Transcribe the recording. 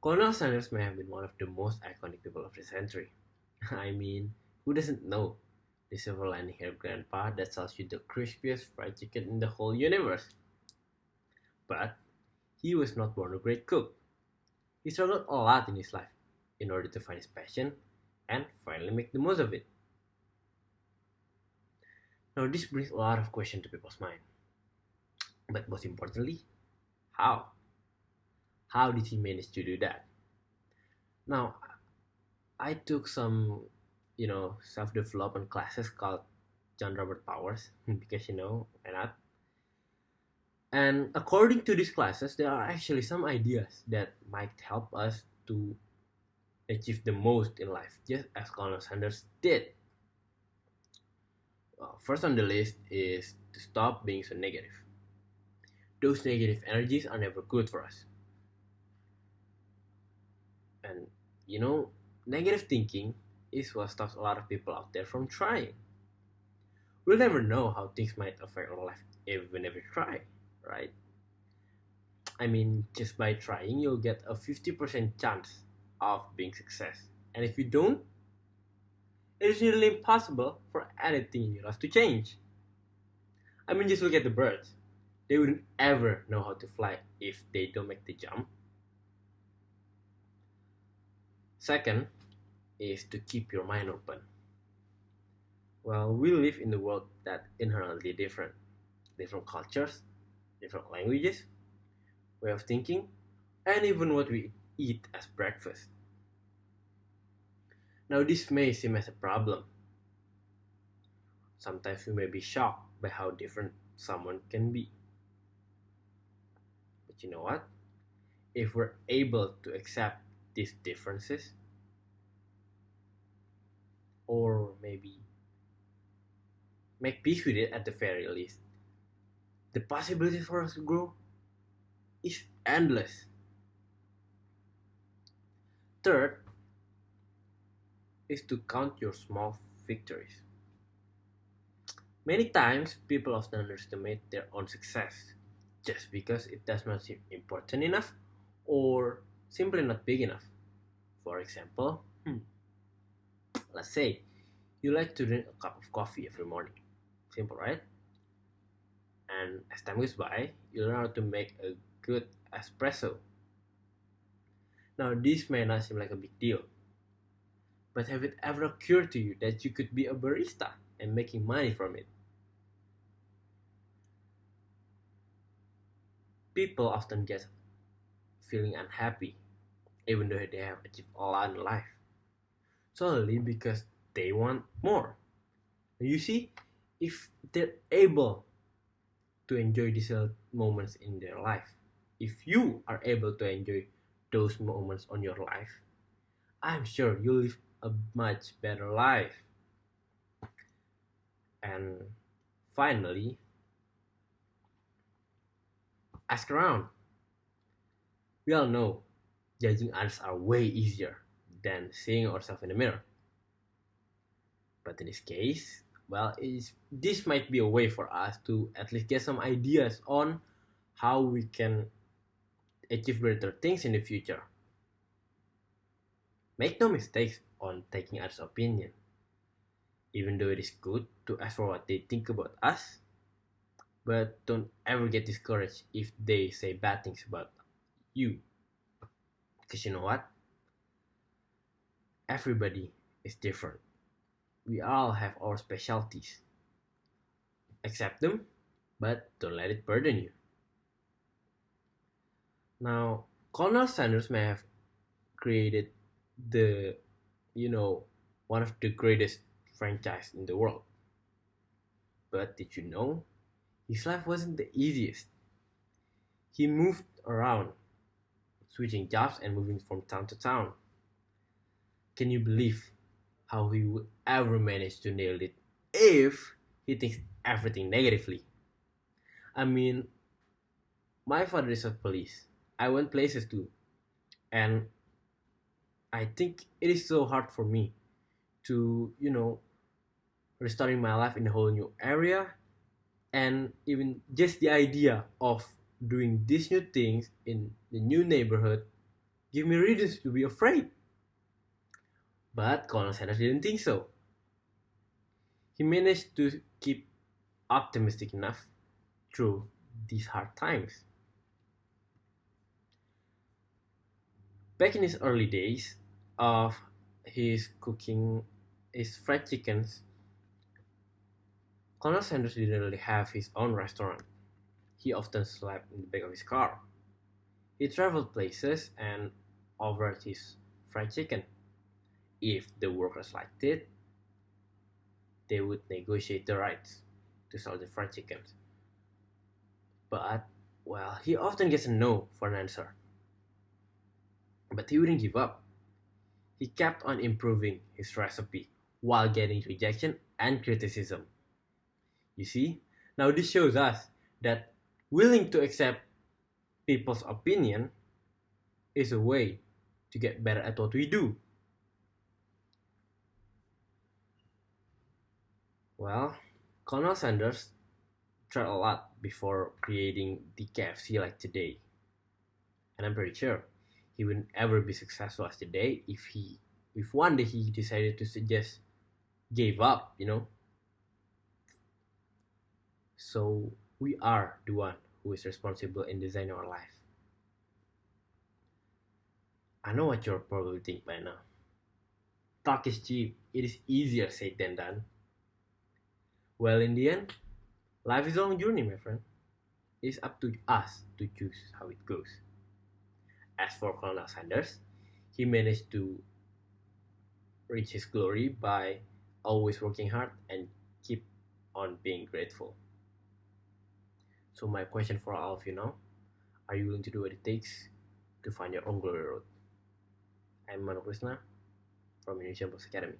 Colonel Sanders may have been one of the most iconic people of the century. I mean, who doesn't know the silver lining hair grandpa that sells you the crispiest fried chicken in the whole universe? But he was not born a great cook. He struggled a lot in his life in order to find his passion and finally make the most of it. Now, this brings a lot of questions to people's mind. But most importantly, how? How did he manage to do that? Now, I took some, self-development classes called John Robert Powers because why not? And according to these classes, there are actually some ideas that might help us to achieve the most in life, just as Colonel Sanders did. First on the list is to stop being so negative. Those negative energies are never good for us. And negative thinking is what stops a lot of people out there from trying. We'll never know how things might affect our life if we never try, right? I mean, just by trying, you'll get a 50% chance of being success. And if you don't, it is nearly impossible for anything in your life to change. I mean, just look at the birds. They wouldn't ever know how to fly if they don't make the jump. Second is to keep your mind open. Well, we live in a world that inherently different. Different cultures, different languages, way of thinking, and even what we eat as breakfast. Now, this may seem as a problem. Sometimes we may be shocked by how different someone can be. But you know what? If we're able to accept these differences, or maybe make peace with it at the very least, the possibility for us to grow is endless. Third is to count your small victories. Many times, people often underestimate their own success just because it does not seem important enough or simply not big enough. For example, let's say you like to drink a cup of coffee every morning. Simple, right? And as time goes by, you learn how to make a good espresso. Now, this may not seem like a big deal, but have it ever occurred to you that you could be a barista and making money from it? People often get feeling unhappy even though they have achieved a lot in life, solely because they want more. You see, if they're able to enjoy these moments in their life, if you are able to enjoy those moments on your life, I'm sure you'll live a much better life. And finally, ask around. We all know judging others are way easier than seeing ourselves in the mirror. But in this case, well, this might be a way for us to at least get some ideas on how we can achieve greater things in the future. Make no mistakes on taking others' opinion. Even though it is good to ask for what they think about us, but don't ever get discouraged if they say bad things about you. Because you know what? Everybody is different. We all have our specialties. Accept them, but don't let it burden you. Now, Colonel Sanders may have created the, one of the greatest franchise in the world. But did you know his life wasn't the easiest? He moved around, switching jobs and moving from town to town. Can you believe how he would ever manage to nail it if he thinks everything negatively? I mean, my father is a police. I went places too. And I think it is so hard for me to, restarting my life in a whole new area. And even just the idea of doing these new things in the new neighborhood Give me reasons to be afraid. But Colonel Sanders didn't think so. He managed to keep optimistic enough through these hard times. Back in his early days of his cooking his fried chickens, Colonel Sanders didn't really have his own restaurant. He often slept in the back of his car. He traveled places and ordered his fried chicken. If the workers liked it, they would negotiate the rights to sell the fried chickens. But, well, he often gets a no for an answer. But he wouldn't give up. He kept on improving his recipe while getting rejection and criticism. You see? Now this shows us that willing to accept people's opinion is a way to get better at what we do. Well, Colonel Sanders tried a lot before creating the KFC like today. And I'm pretty sure he wouldn't ever be successful as today if one day he decided to just gave up. So we are the one who is responsible in designing our life. I know what you're probably thinking by now. Talk is cheap. It is easier said than done. Well, in the end, life is a long journey, my friend. It's up to us to choose how it goes. As for Colonel Sanders, he managed to reach his glory by always working hard and keep on being grateful. So my question for all of you now, are you willing to do what it takes to find your own glory road? I'm Manu Krishna from Indonesian Books Academy.